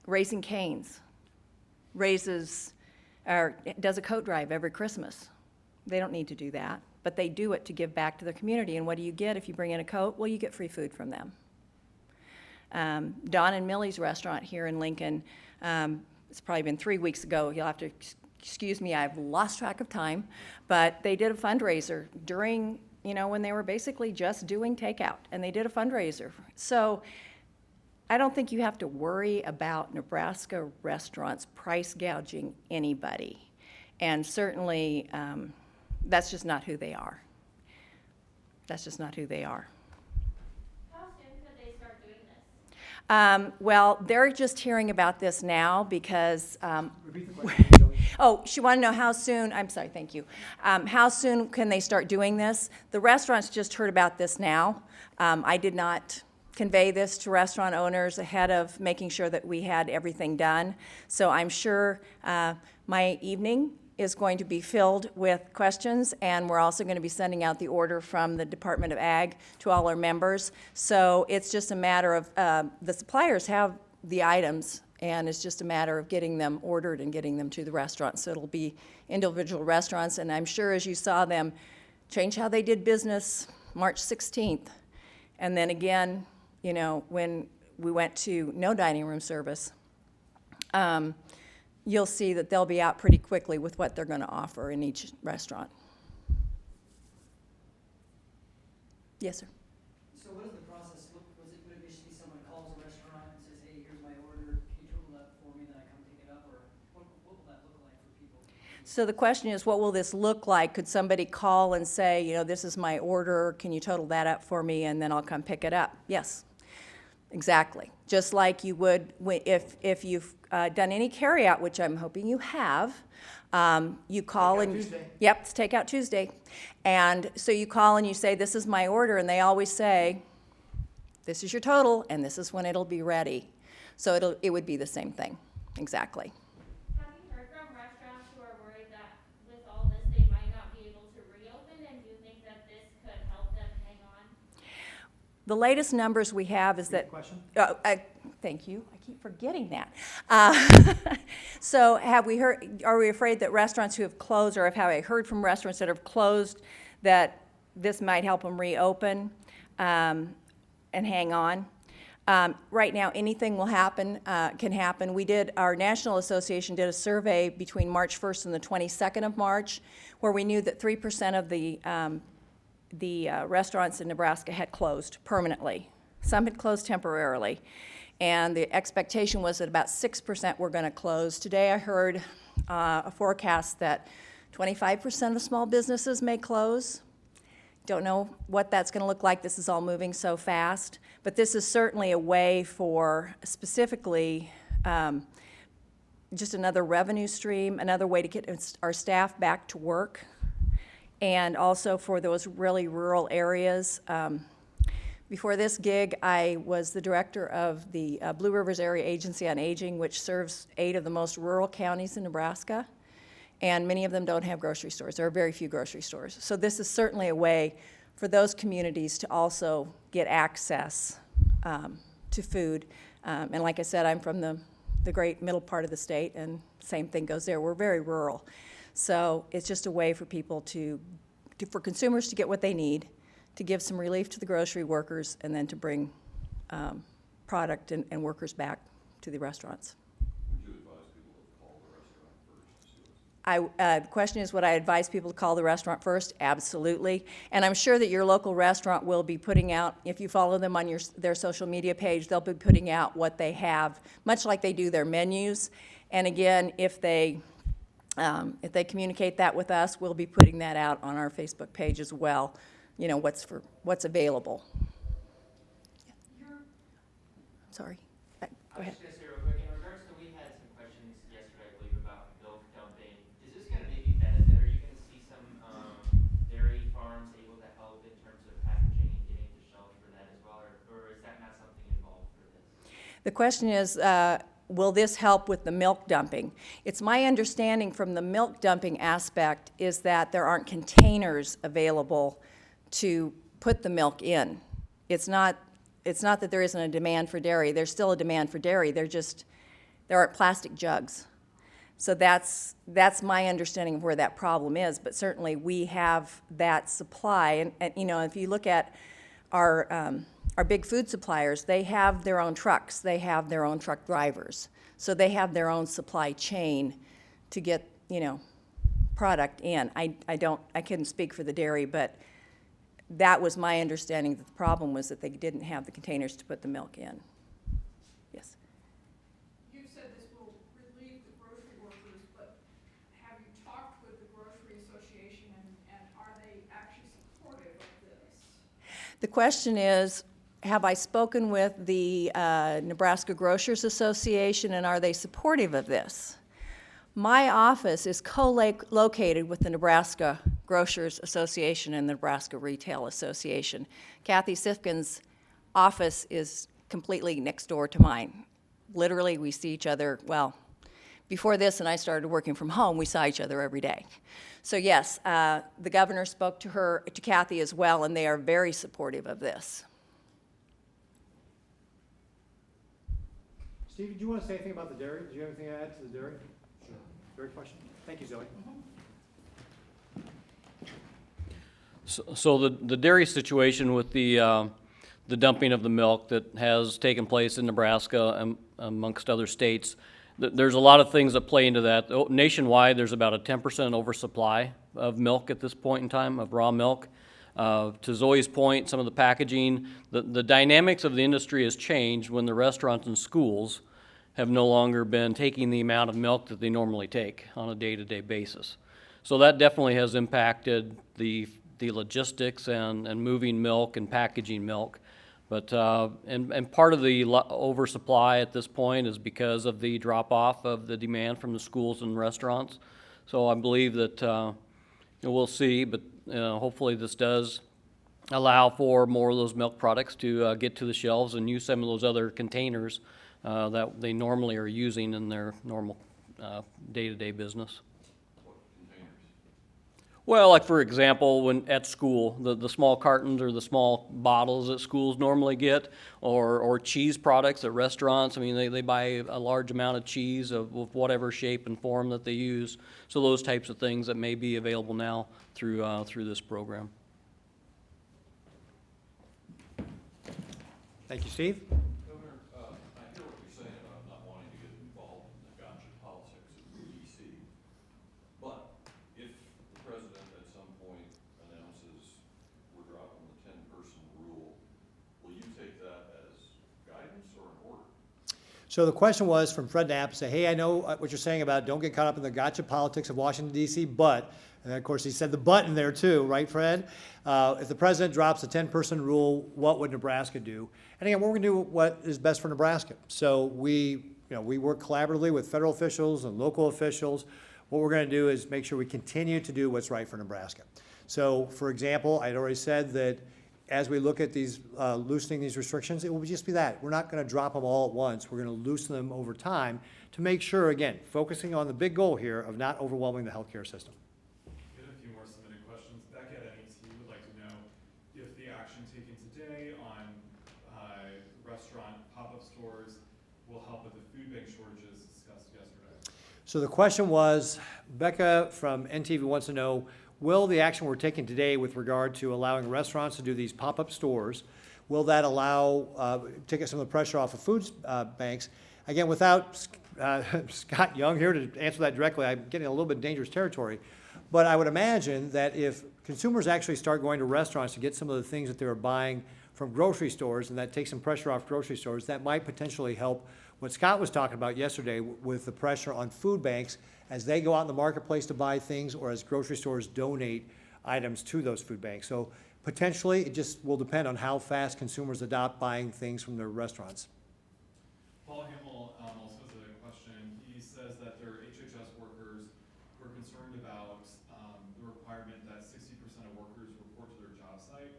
Raising Cane's does a coat drive every Christmas. They don't need to do that, but they do it to give back to their community. And what do you get if you bring in a coat? Well, you get free food from them. Don and Millie's restaurant here in Lincoln, it's probably been 3 weeks ago. You'll have to excuse me, I've lost track of time, but they did a fundraiser during, you know, when they were basically just doing takeout, and they did a fundraiser. So I don't think you have to worry about Nebraska restaurants price gouging anybody. And certainly, that's just not who they are. That's just not who they are. How soon could they start doing this? Well, they're just hearing about this now because, Repeat the question, Zoe. oh, she wanted to know how soon, I'm sorry, thank you. How soon can they start doing this? The restaurants just heard about this now. I did not convey this to restaurant owners ahead of making sure that we had everything done. So I'm sure my evening is going to be filled with questions, and we're also going to be sending out the order from the Department of Ag to all our members. So it's just a matter of, the suppliers have the items, and it's just a matter of getting them ordered and getting them to the restaurants. So it'll be individual restaurants, and I'm sure as you saw them change how they did business March 16th, and then again, you know, when we went to no dining room service, you'll see that they'll be out pretty quickly with what they're going to offer in each restaurant. Yes, sir. So what does the process look, would it just be someone calls a restaurant and says, hey, here's my order, can you total that for me, then I come pick it up, or what will that look like for people? So the question is, what will this look like? Could somebody call and say, you know, this is my order, can you total that up for me, and then I'll come pick it up? Yes, exactly. Just like you would if you've done any carryout, which I'm hoping you have, you call Takeout and Tuesday. Yep, it's Takeout Tuesday, and so you call and you say, this is my order, and they always say, this is your total, and this is when it'll be ready. So it would be the same thing, exactly. Have you heard from restaurants who are worried that with all this, they might not be able to reopen, and do you think that this could help them hang on? The latest numbers we have is that. Question? Thank you. I keep forgetting that. So have we heard? Are we afraid that restaurants who have closed, or have I heard from restaurants that have closed, that this might help them reopen and hang on? Right now, anything will happen, can happen. Our National Association did a survey between March 1st and the 22nd of March, where we knew that 3% of the restaurants in Nebraska had closed permanently. Some had closed temporarily. and the expectation was that about 6% were going to close. Today I heard a forecast that 25% of small businesses may close. Don't know what that's going to look like. This is all moving so fast. But this is certainly a way for specifically just another revenue stream, another way to get our staff back to work, and also for those really rural areas. Before this gig, I was the director of the Blue Rivers Area Agency on Aging, which serves 8 of the most rural counties in Nebraska, and many of them don't have grocery stores. There are very few grocery stores. So this is certainly a way for those communities to also get access to food. And like I said, I'm from the great middle part of the state, and same thing goes there. We're very rural. So it's just a way for people for consumers to get what they need, to give some relief to the grocery workers, and then to bring product and workers back to the restaurants. Would you advise people to call the restaurant first to see what's The question is, would I advise people to call the restaurant first? Absolutely. And I'm sure that your local restaurant will be putting out, if you follow them on their social media page, they'll be putting out what they have, much like they do their menus. And again, if they communicate that with us, we'll be putting that out on our Facebook page as well, you know, what's available. Sorry. Go I was ahead. just gonna say real quick, in regards to, we had some questions yesterday, I believe, about milk dumping. Is this gonna maybe benefit, are you gonna see some, dairy farms able to help in terms of packaging and getting to shelves for that as well, or is that not something involved for this? The question is, will this help with the milk dumping? It's my understanding from the milk dumping aspect is that there aren't containers available to put the milk in. It's not that there isn't a demand for dairy. There's still a demand for dairy. There aren't plastic jugs. So that's my understanding of where that problem is. But certainly we have that supply. And you know, if you look at our big food suppliers, they have their own trucks. They have their own truck drivers. So they have their own supply chain to get, you know, product in. I couldn't speak for the dairy, but that was my understanding, that the problem was that they didn't have the containers to put the milk in. Yes. You said this will relieve the grocery workers, but have you talked with the Grocery Association, and are they actually supportive of this? The question is, have I spoken with the Nebraska Grocers Association, and are they supportive of this? My office is co-located with the Nebraska Grocers Association and the Nebraska Retail Association. Kathy Sifkin's office is completely next door to mine. Literally, we see each other, well, before this and I started working from home, we saw each other every day. So yes, the governor spoke to Kathy as well, and they are very supportive of this. Steve, do you want to say anything about the dairy? Do you have anything to add to the dairy? Sure. Dairy question? Thank you, Zoe. So the dairy situation with the dumping of the milk that has taken place in Nebraska amongst other states, there's a lot of things that play into that. Nationwide, there's about a 10% oversupply of milk at this point in time, of raw milk. To Zoe's point, some of the packaging, the dynamics of the industry has changed when the restaurants and schools have no longer been taking the amount of milk that they normally take on a day-to-day basis. So that definitely has impacted the logistics and moving milk and packaging milk. But and part of the oversupply at this point is because of the drop-off of the demand from the schools and restaurants. So I believe that we'll see, but hopefully this does allow for more of those milk products to get to the shelves and use some of those other containers that they normally are using in their normal day-to-day business. What containers? Well, like for example, when at school, the small cartons or the small bottles that schools normally get, or cheese products at restaurants. I mean, they buy a large amount of cheese of whatever shape and form that they use. So those types of things that may be available now through this program. Thank you, Steve. Governor, I hear what you're saying about not wanting to get involved in the gotcha politics of D.C. But if the president at some point announces we're dropping the 10-person rule, will you take that as guidance or an order? So the question was from Fred Knapp, say, hey, I know what you're saying about don't get caught up in the gotcha politics of Washington DC, but, and of course he said the but in there too, right, Fred? If the president drops the 10-person rule, what would Nebraska do? And again, we're gonna do what is best for Nebraska. So we work collaboratively with federal officials and local officials. What we're gonna do is make sure we continue to do what's right for Nebraska. So for example, I'd already said that as we look at these, loosening these restrictions, it will just be that. We're not gonna drop them all at once. We're gonna loosen them over time to make sure, again, focusing on the big goal here of not overwhelming the healthcare system. We have a few more submitted questions. Becky at NET would like to know if the action taken today on restaurant pop-up stores will help with the food bank shortages discussed yesterday. So the question was, Becca from NTV wants to know, will the action we're taking today with regard to allowing restaurants to do these pop-up stores, will that allow, take some of the pressure off of food banks? Again, without Scott Young here to answer that directly, I'm getting a little bit dangerous territory. But I would imagine that if consumers actually start going to restaurants to get some of the things that they were buying from grocery stores, and that takes some pressure off grocery stores, that might potentially help what Scott was talking about yesterday with the pressure on food banks as they go out in the marketplace to buy things, or as grocery stores donate items to those food banks. So potentially, it just will depend on how fast consumers adopt buying things from their restaurants. Paul Harrell also has a question. He says that there are HHS workers who are concerned about the requirement that 60% of workers report to their job site.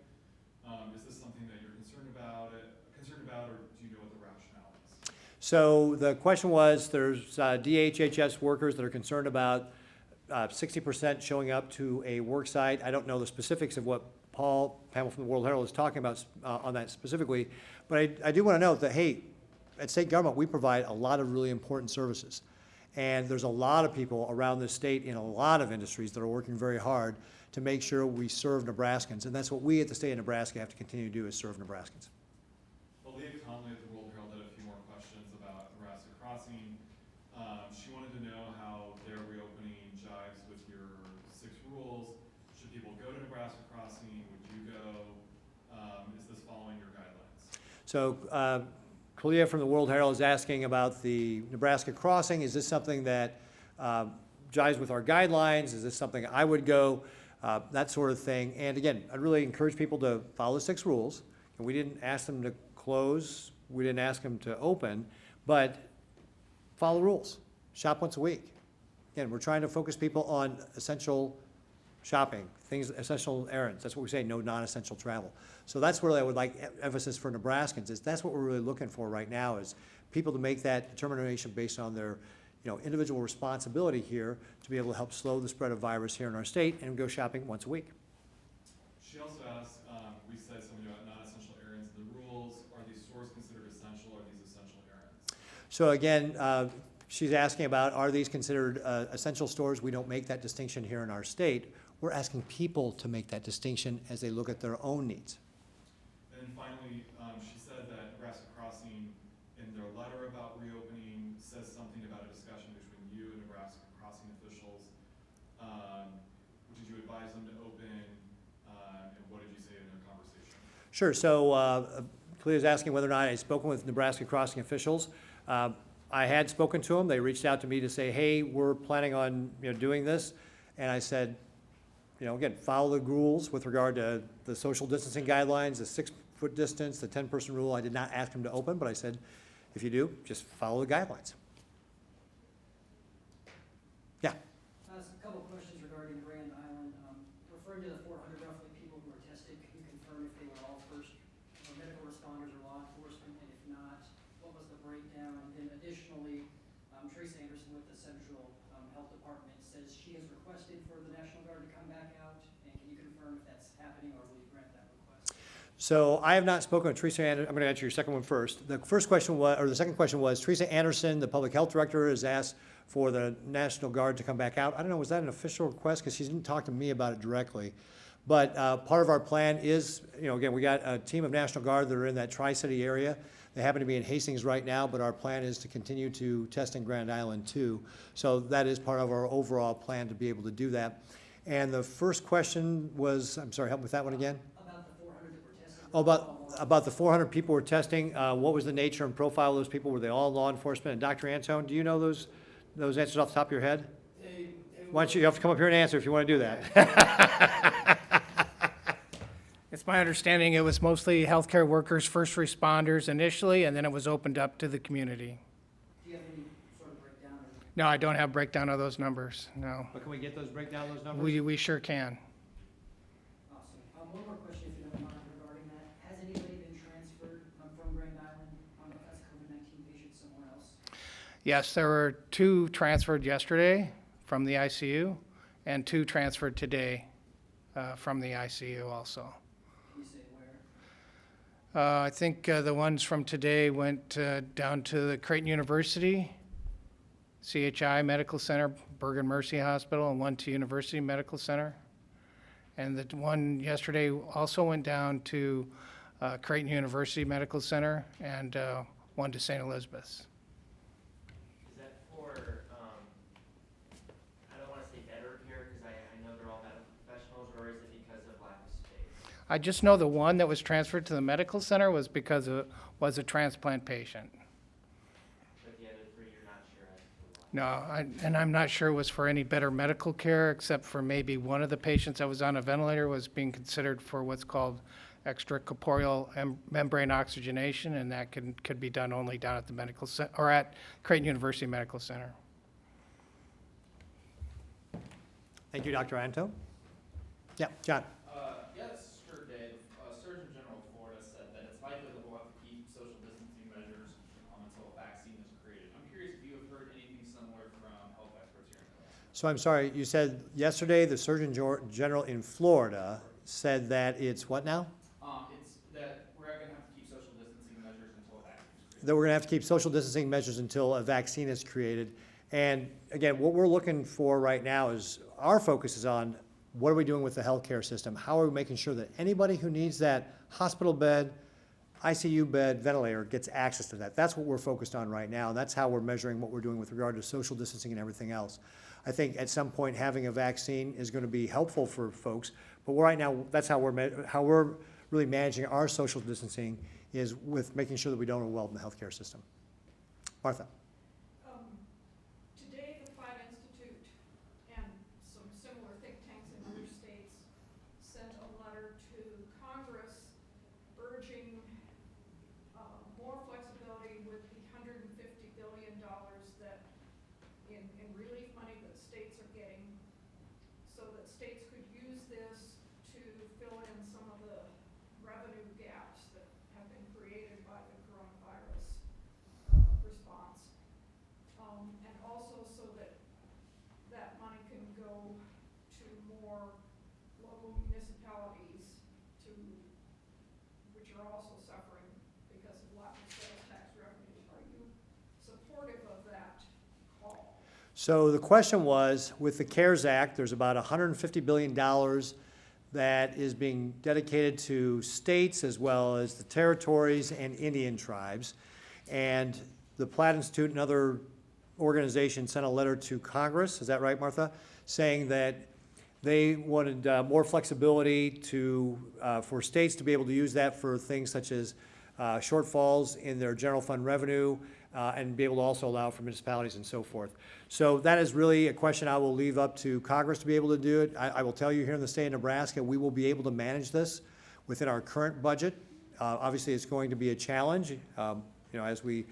Is this something that you're concerned about, or do you know what the rationale is? So the question was, there's DHHS workers that are concerned about 60% showing up to a work site. I don't know the specifics of what Paul Hamel from the World Herald is talking about on that specifically, but I do want to note that, hey, at state government, we provide a lot of really important services. And there's a lot of people around the state in a lot of industries that are working very hard to make sure we serve Nebraskans. And that's what we at the state of Nebraska have to continue to do, is serve Nebraskans. Well, Leah Conley at the World Herald had a few more questions about Nebraska Crossing. She wanted to know how their reopening jives with your 6 rules. Should people go to Nebraska Crossing? Would you go? Is this following your guidelines? So Kalia from the World Herald is asking about the Nebraska Crossing. Is this something that jives with our guidelines? Is this something I would go? That sort of thing. And again, I'd really encourage people to follow the 6 rules. And we didn't ask them to close. We didn't ask them to open. But follow the rules. Shop once a week. Again, we're trying to focus people on essential shopping, things, essential errands. That's what we say, no non-essential travel. So that's where I would like emphasis for Nebraskans, is that's what we're really looking for right now, is people to make that determination based on their individual responsibility here to be able to help slow the spread of virus here in our state and go shopping once a week. She also asked, we said something about non-essential errands in the rules. Are these stores considered essential, or are these essential errands? So again, she's asking about, are these considered essential stores? We don't make that distinction here in our state. We're asking people to make that distinction as they look at their own needs. And then finally, she said that Nebraska Crossing, in their letter about reopening, says something about a discussion between you and Nebraska Crossing officials. Did you advise them to open, and what did you say in their conversation? Sure. So Clea's asking whether or not I'd spoken with Nebraska Crossing officials. I had spoken to them. They reached out to me to say, hey, we're planning on doing this. And I said, again, follow the rules with regard to the social distancing guidelines, the 6-foot distance, the 10-person rule. I did not ask them to open, but I said, if you do, just follow the guidelines. Yeah. A couple of questions regarding Grand Island. Referring to the 400 roughly people who were tested, can you confirm if they were all first medical responders or law enforcement? And if not, what was the breakdown? And then additionally, Tracy Anderson with the Central Health Department says she has requested for the National Guard to come back out. And can you confirm if that's happening, or will you grant that request? So I have not spoken with Teresa Anderson. I'm going to answer your second one first. The second question was, Teresa Anderson, the public health director, has asked for the National Guard to come back out. I don't know, was that an official request? Because she didn't talk to me about it directly. But part of our plan is, again, we got a team of National Guard that are in that Tri-City area. They happen to be in Hastings right now, but our plan is to continue to test in Grand Island too. So that is part of our overall plan to be able to do that. And the first question was, I'm sorry, help me with that one again? About the 400 that were tested, Oh, about the 400 people we're testing, what was the nature and profile of those people? Were they all law enforcement? And Dr. Antone, do you know those answers off the top of your head? Why don't you have to come up here and answer if you want to do that? It's my understanding it was mostly healthcare workers, first responders initially, and then it was opened up to the community. Do you have any sort of breakdown? No, I don't have breakdown of those numbers, no. But can we get those breakdown of those numbers? We sure can. Awesome. One more question, if you don't mind, regarding that. Has anybody been transferred from Grand Island as COVID-19 patients somewhere else? Yes, there were 2 transferred yesterday from the ICU, and 2 transferred today from the ICU also. Can you say where? I think the ones from today went down to the Creighton University, CHI Medical Center, Bergen Mercy Hospital, and one to University Medical Center. And the one yesterday also went down to Creighton University Medical Center and one to St. Elizabeth's. Is that for, I don't wanna say better care, cause I know they're all medical professionals, or is it because of lack of space? I just know the one that was transferred to the medical center was because was a transplant patient. But the other 3, you're not sure as to why? No, and I'm not sure it was for any better medical care, except for maybe one of the patients that was on a ventilator was being considered for what's called extracorporeal membrane oxygenation, and that could be done only down at the medical center, or at Creighton University Medical Center. Thank you, Dr. Antone. Yeah, John. Yesterday, Surgeon General of Florida said that it's likely that we'll have to keep social distancing measures until a vaccine is created. I'm curious if you have heard anything similar from health experts here in Nebraska. So I'm sorry, you said yesterday the Surgeon General in Florida said that it's what now? It's that we're going to have to keep social distancing measures until a vaccine is created. That we're going to have to keep social distancing measures until a vaccine is created. And again, what we're looking for right now is, our focus is on what are we doing with the healthcare system? How are we making sure that anybody who needs that hospital bed, ICU bed, ventilator gets access to that? That's what we're focused on right now. That's how we're measuring what we're doing with regard to social distancing and everything else. I think at some point having a vaccine is going to be helpful for folks, but right now that's how we're really managing our social distancing, is with making sure that we don't overwhelm the healthcare system. Martha. Today, the Platt Institute and some similar think tanks in other states sent a letter to Congress urging more flexibility with the $150 billion that in relief money that states are getting, so that states could use this to fill in some of the revenue gaps that have been created by the coronavirus response. And also so that that money can go to more local municipalities which are also suffering because of lack of sales tax revenues. Are you supportive of that call? So the question was, with the CARES Act, there's about $150 billion that is being dedicated to states as well as the territories and Indian tribes. And the Platt Institute and other organizations sent a letter to Congress, is that right, Martha? Saying that they wanted more flexibility for states to be able to use that for things such as shortfalls in their general fund revenue, and be able to also allow for municipalities and so forth. So that is really a question I will leave up to Congress to be able to do it. I will tell you, here in the state of Nebraska, we will be able to manage this within our current budget. Obviously, it's going to be a challenge, as we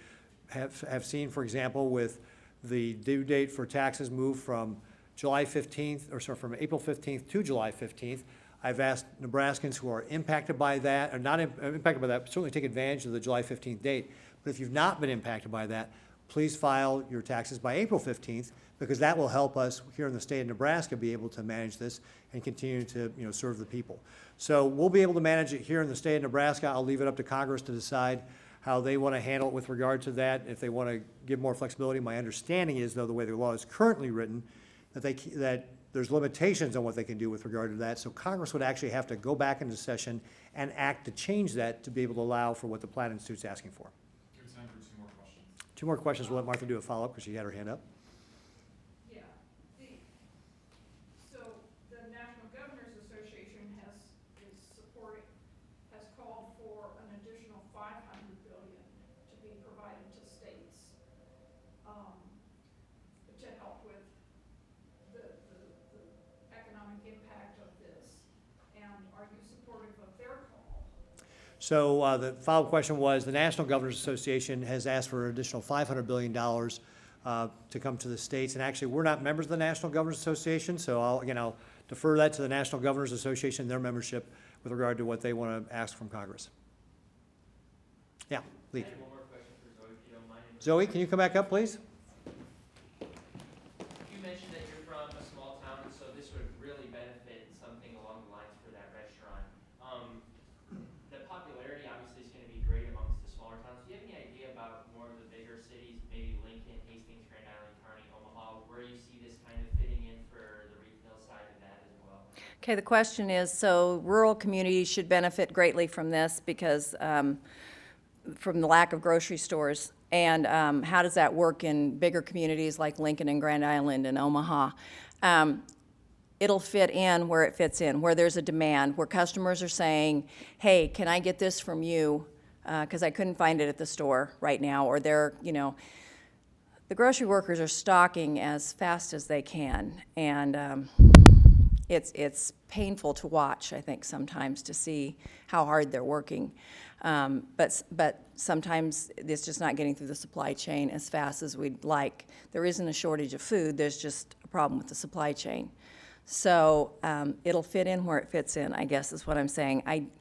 have seen, for example, with the due date for taxes moved from July 15th, or sorry, from April 15th to July 15th. I've asked Nebraskans who are impacted by that, or not impacted by that, but certainly take advantage of the July 15th date. But if you've not been impacted by that, please file your taxes by April 15th, because that will help us here in the state of Nebraska be able to manage this and continue to serve the people. So we'll be able to manage it here in the state of Nebraska. I'll leave it up to Congress to decide how they want to handle it with regard to that, if they want to give more flexibility. My understanding is, though, the way the law is currently written, that there's limitations on what they can do with regard to that. So Congress would actually have to go back into session and act to change that to be able to allow for what the Platt Institute's asking for. We have time for 2 more questions. 2 more questions. We'll let Martha do a follow-up because she had her hand up. Yeah, so the National Governors Association has called So the follow-up question was, the National Governors Association has asked for an additional $500 billion to come to the states. And actually, we're not members of the National Governors Association, so I'll defer that to the National Governors Association, their membership, with regard to what they want to ask from Congress. Yeah, Lee. I had one more question for Zoe, if you don't mind. Zoe, can you come back up, please? You mentioned that you're from a small town, and so this would really benefit something along the lines for that restaurant. The popularity obviously is going to be great amongst the smaller towns. Do you have any idea about more of the bigger cities, maybe Lincoln, Hastings, Grand Island, Kearney, Omaha, where you see this kind of fitting in for the retail side of that as well? Okay, the question is, so rural communities should benefit greatly from this because from the lack of grocery stores. And how does that work in bigger communities like Lincoln and Grand Island and Omaha? It'll fit in where it fits in, where there's a demand, where customers are saying, hey, can I get this from you? Because I couldn't find it at the store right now, or they're, the grocery workers are stocking as fast as they can. And it's painful to watch, I think, sometimes to see how hard they're working. But sometimes it's just not getting through the supply chain as fast as we'd like. There isn't a shortage of food, there's just a problem with the supply chain. So it'll fit in where it fits in, I guess is what I'm saying.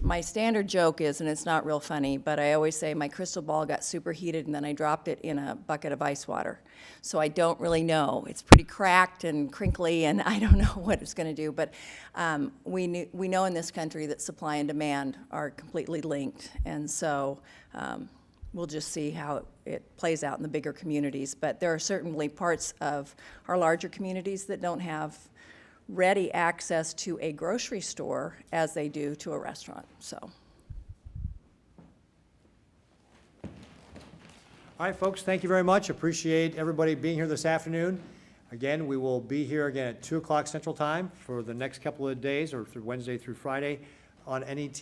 My standard joke is, and it's not real funny, but I always say my crystal ball got superheated and then I dropped it in a bucket of ice water. So I don't really know. It's pretty cracked and crinkly and I don't know what it's going to do. But we know in this country that supply and demand are completely linked. And so we'll just see how it plays out in the bigger communities. But there are certainly parts of our larger communities that don't have ready access to a grocery store as they do to a restaurant, so. All right, folks, thank you very much. Appreciate everybody being here this afternoon. Again, we will be here again at 2 o'clock Central Time for the next couple of days, or through Wednesday through Friday, on NET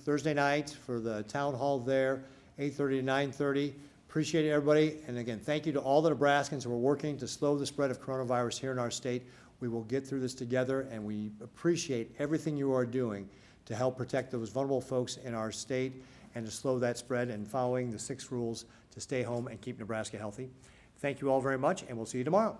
Thursday night for the town hall there, 8:30 to 9:30. Appreciate it, everybody. And again, thank you to all the Nebraskans who are working to slow the spread of coronavirus here in our state. We will get through this together, and we appreciate everything you are doing to help protect those vulnerable folks in our state and to slow that spread and following the 6 rules to stay home and keep Nebraska healthy. Thank you all very much, and we'll see you tomorrow.